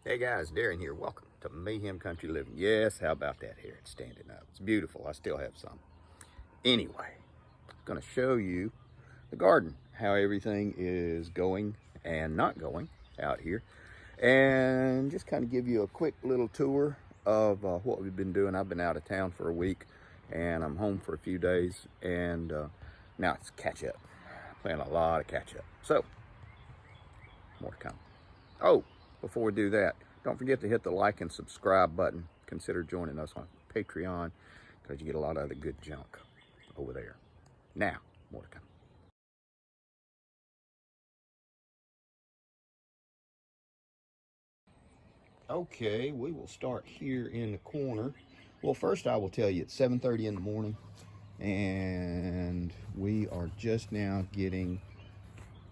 Hey guys, Darren here. Welcome to Mayhem Country Living. Yes, how about that hair? It's standing up. It's beautiful. I still have some. Anyway, I'm going to show you the garden, how everything is going and not going out here, and just kind of give you a quick little tour of what we've been doing. I've been out of town for a week, and I'm home for a few days, and now it's catch up. Playing a lot of catch up. So, more to come. Oh, before we do that, don't forget to hit the like and subscribe button. Consider joining us on Patreon because you get a lot of other good junk over there. Now, more to come. Okay, we will start here in the corner. Well, first I will tell you it's 7:30 in the morning and we are just now getting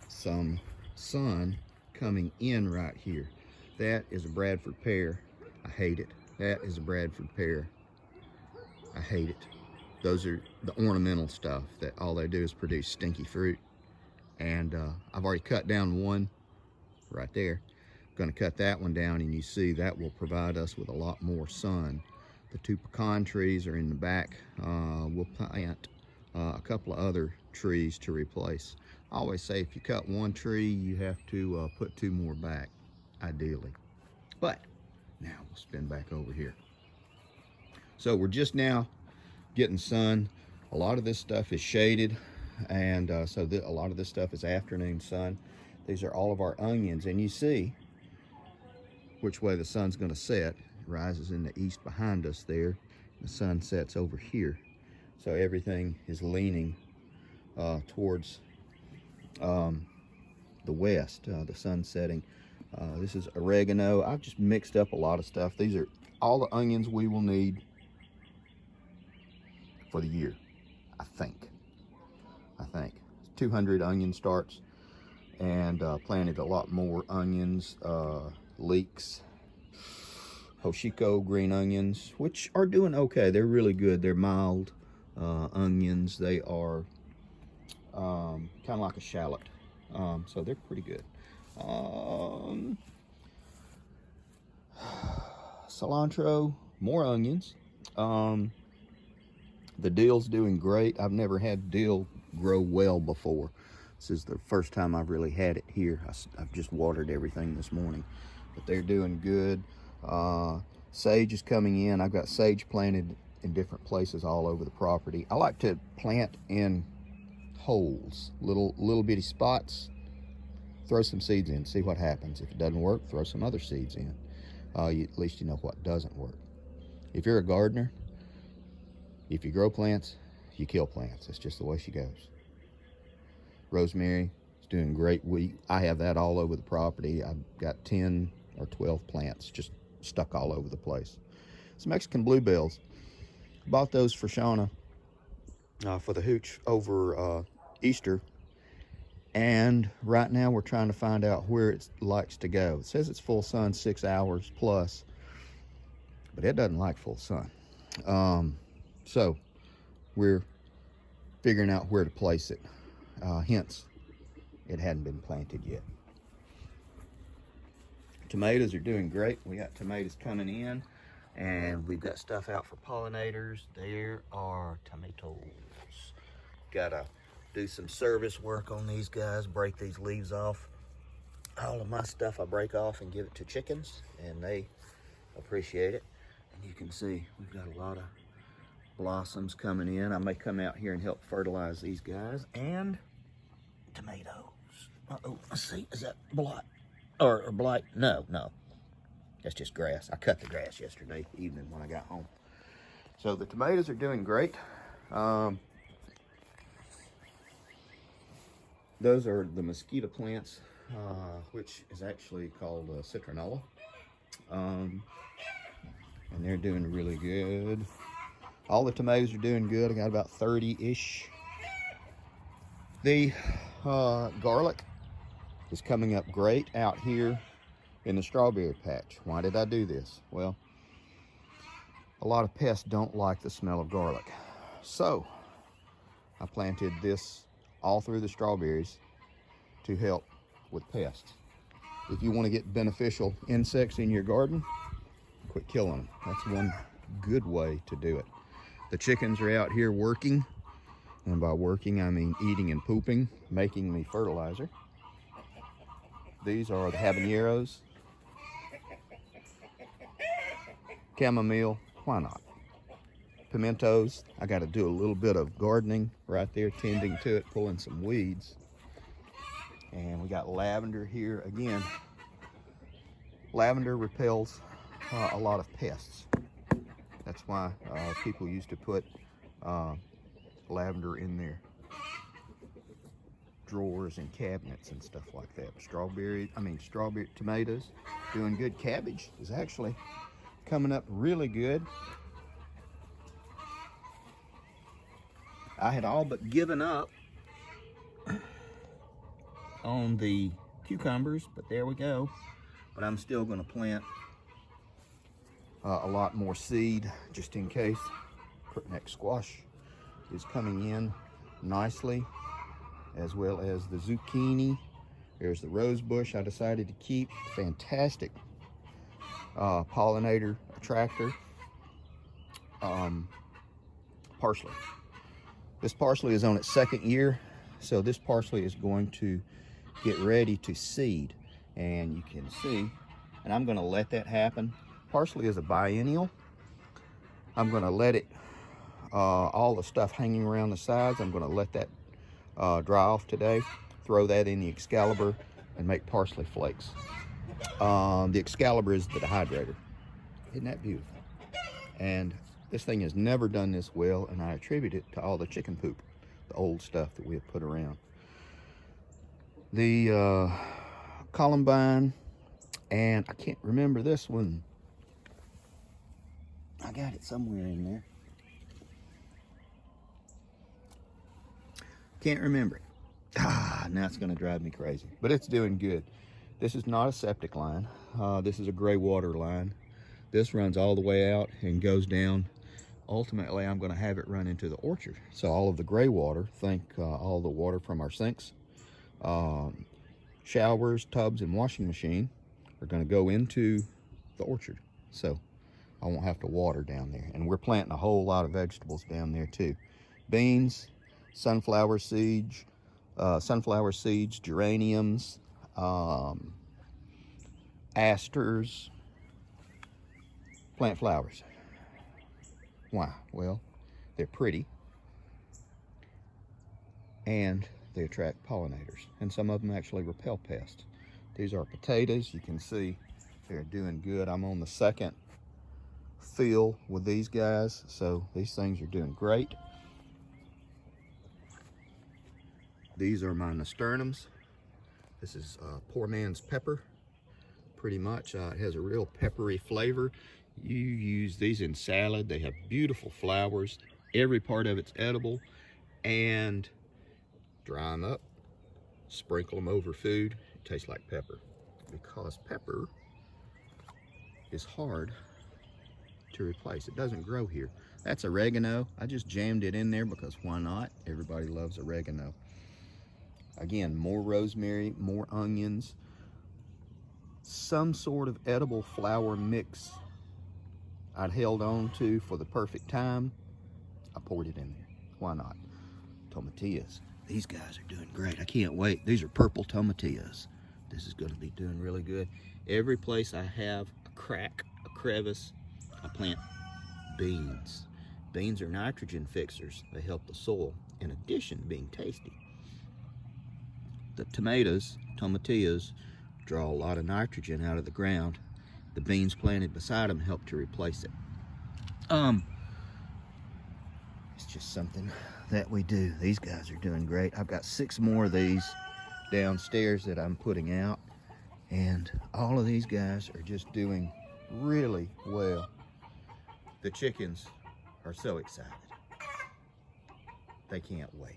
some sun coming in right here. That is a Bradford Pear. I hate it. That is a Bradford Pear. I hate it. Those are the ornamental stuff that all they do is produce stinky fruit. And I've already cut down one right there. I'm going to cut that one down, and you see that will provide us with a lot more sun. The two pecan trees are in the back. We'll plant a couple of other trees to replace. I always say if you cut one tree, you have to put two more back, ideally. But now we'll spin back over here. So we're just now getting sun. A lot of this stuff is shaded, and so a lot of this stuff is afternoon sun. These are all of our onions, and you see which way the sun's going to set. It rises in the east behind us there. The sun sets over here. So everything is leaning towards the west, the sun setting. This is oregano. I've just mixed up a lot of stuff. These are all the onions we will need for the year, I think. 200 onion starts, and planted a lot more onions, leeks, Hoshiko green onions, which are doing okay. They're really good. They're mild onions. They are kind of like a shallot, so they're pretty good. Cilantro, more onions. The dill's doing great. I've never had dill grow well before. This is the first time I've really had it here. I've just watered everything this morning, but they're doing good. Sage is coming in. I've got sage planted in different places all over the property. I like to plant in holes, little bitty spots. Throw some seeds in, see what happens. If it doesn't work, throw some other seeds in. At least you know what doesn't work. If you're a gardener, if you grow plants, you kill plants. That's just the way she goes. Rosemary is doing great. I have that all over the property. I've got 10 or 12 plants just stuck all over the place. Some Mexican bluebells. Bought those for Shauna for the hooch over Easter. And right now we're trying to find out where it likes to go. It says it's full sun 6 hours plus, but it doesn't like full sun. So we're figuring out where to place it. Hence, it hadn't been planted yet. Tomatoes are doing great. We got tomatoes coming in, and we've got stuff out for pollinators. There are tomatoes. Gotta do some service work on these guys, break these leaves off. All of my stuff I break off and give it to chickens, and they appreciate it. And you can see we've got a lot of blossoms coming in. I may come out here and help fertilize these guys. And tomatoes. Uh-oh, let's see, is that blight? Or blight? No, that's just grass. I cut the grass yesterday evening when I got home. So the tomatoes are doing great. Those are the mosquito plants, which is actually called citronella. And they're doing really good. All the tomatoes are doing good. I got about 30-ish. The garlic is coming up great out here in the strawberry patch. Why did I do this? Well, a lot of pests don't like the smell of garlic. So I planted this all through the strawberries to help with pests. if you want to get beneficial insects in your garden, quit killing them. That's one good way to do it. The chickens are out here working, and by working I mean eating and pooping, making me fertilizer. These are the habaneros, chamomile, why not? Pimentos, I got to do a little bit of gardening right there, tending to it, pulling some weeds. And we got lavender here again. Lavender repels a lot of pests. That's why people used to put lavender in their drawers and cabinets and stuff like that. Strawberry tomatoes, doing good. Cabbage is actually coming up really good. I had all but given up on the cucumbers, but there we go. But I'm still going to plant a lot more seed just in case. Next squash is coming in nicely, as well as the zucchini. There's the rose bush I decided to keep. Fantastic pollinator attractor. Parsley. This parsley is on its second year, so this parsley is going to get ready to seed. And you can see, and I'm going to let that happen. Parsley is a biennial. I'm going to let it, all the stuff hanging around the sides, I'm going to let that dry off today. Throw that in the Excalibur and make parsley flakes. The Excalibur is the dehydrator. Isn't that beautiful? And this thing has never done this well, and I attribute it to all the chicken poop, the old stuff that we have put around. The columbine, and I can't remember this one. I got it somewhere in there. Can't remember it. Now it's going to drive me crazy, but it's doing good. This is not a septic line. This is a gray water line. This runs all the way out and goes down. Ultimately, I'm going to have it run into the orchard. So all of the gray water, all the water from our sinks, showers, tubs, and washing machine are going to go into the orchard. So I won't have to water down there. And we're planting a whole lot of vegetables down there too. Beans, sunflower seeds, geraniums, asters, plant flowers. Why? Well, they're pretty and they attract pollinators, and some of them actually repel pests. These are potatoes. You can see they're doing good. I'm on the second fill with these guys, so these things are doing great. These are my nasturtiums. This is poor man's pepper, pretty much. It has a real peppery flavor. You use these in salad. They have beautiful flowers. Every part of it's edible. And dry them up, sprinkle them over food. It tastes like pepper, because pepper is hard to replace. It doesn't grow here. That's oregano. I just jammed it in there because why not? Everybody loves oregano. Again, more rosemary, more onions, some sort of edible flower mix I'd held on to for the perfect time. I poured it in there. Why not? Tomatillos. These guys are doing great. I can't wait. These are purple tomatillos. This is going to be doing really good. Every place I have a crack, a crevice, I plant beans. Beans are nitrogen fixers. They help the soil, in addition to being tasty. The tomatillos, draw a lot of nitrogen out of the ground. The beans planted beside them help to replace it. It's just something that we do. These guys are doing great. I've got 6 more of these downstairs that I'm putting out, and all of these guys are just doing really well. The chickens are so excited. They can't wait.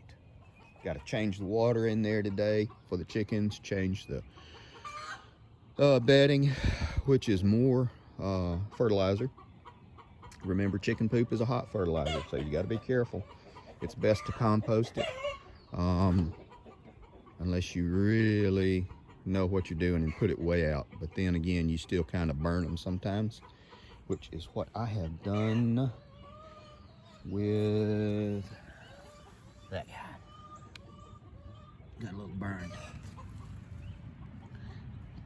Got to change the water in there today for the chickens, change the bedding, which is more fertilizer. Remember, chicken poop is a hot fertilizer, so you got to be careful. It's best to compost it, unless you really know what you're doing and put it way out. But then again, you still kind of burn them sometimes, which is what I have done with that guy. Got a little burned.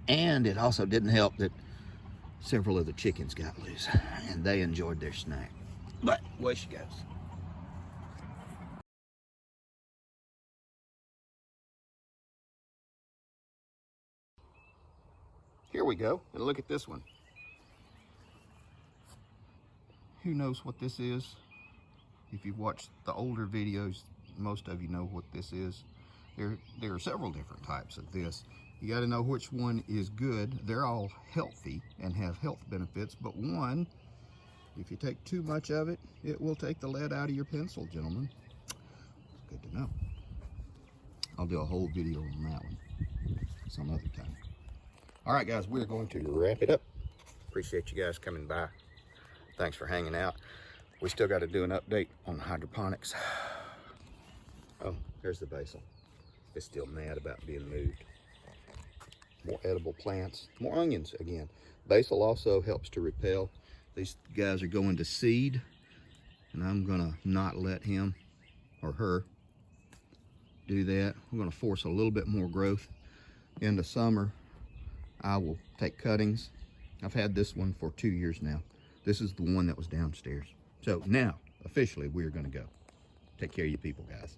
And it also didn't help that several of the chickens got loose and they enjoyed their snack. But away she goes. Here we go, and look at this one. Who knows what this is? If you've watched the older videos, most of you know what this is. There are several different types of this. You got to know which one is good. They're all healthy and have health benefits, but one, if you take too much of it, it will take the lead out of your pencil, gentlemen. Good to know. I'll do a whole video on that one some other time. All right, guys, we're going to wrap it up. Appreciate you guys coming by. Thanks for hanging out. We still got to do an update on hydroponics. Oh, there's the basil. It's still mad about being moved. More edible plants, more onions again. Basil also helps to repel. These guys are going to seed, and I'm gonna not let him or her do that. We're gonna force a little bit more growth. In the summer, I will take cuttings. I've had this one for 2 years now. This is the one that was downstairs. So now, officially, we're gonna go. Take care of you people, guys.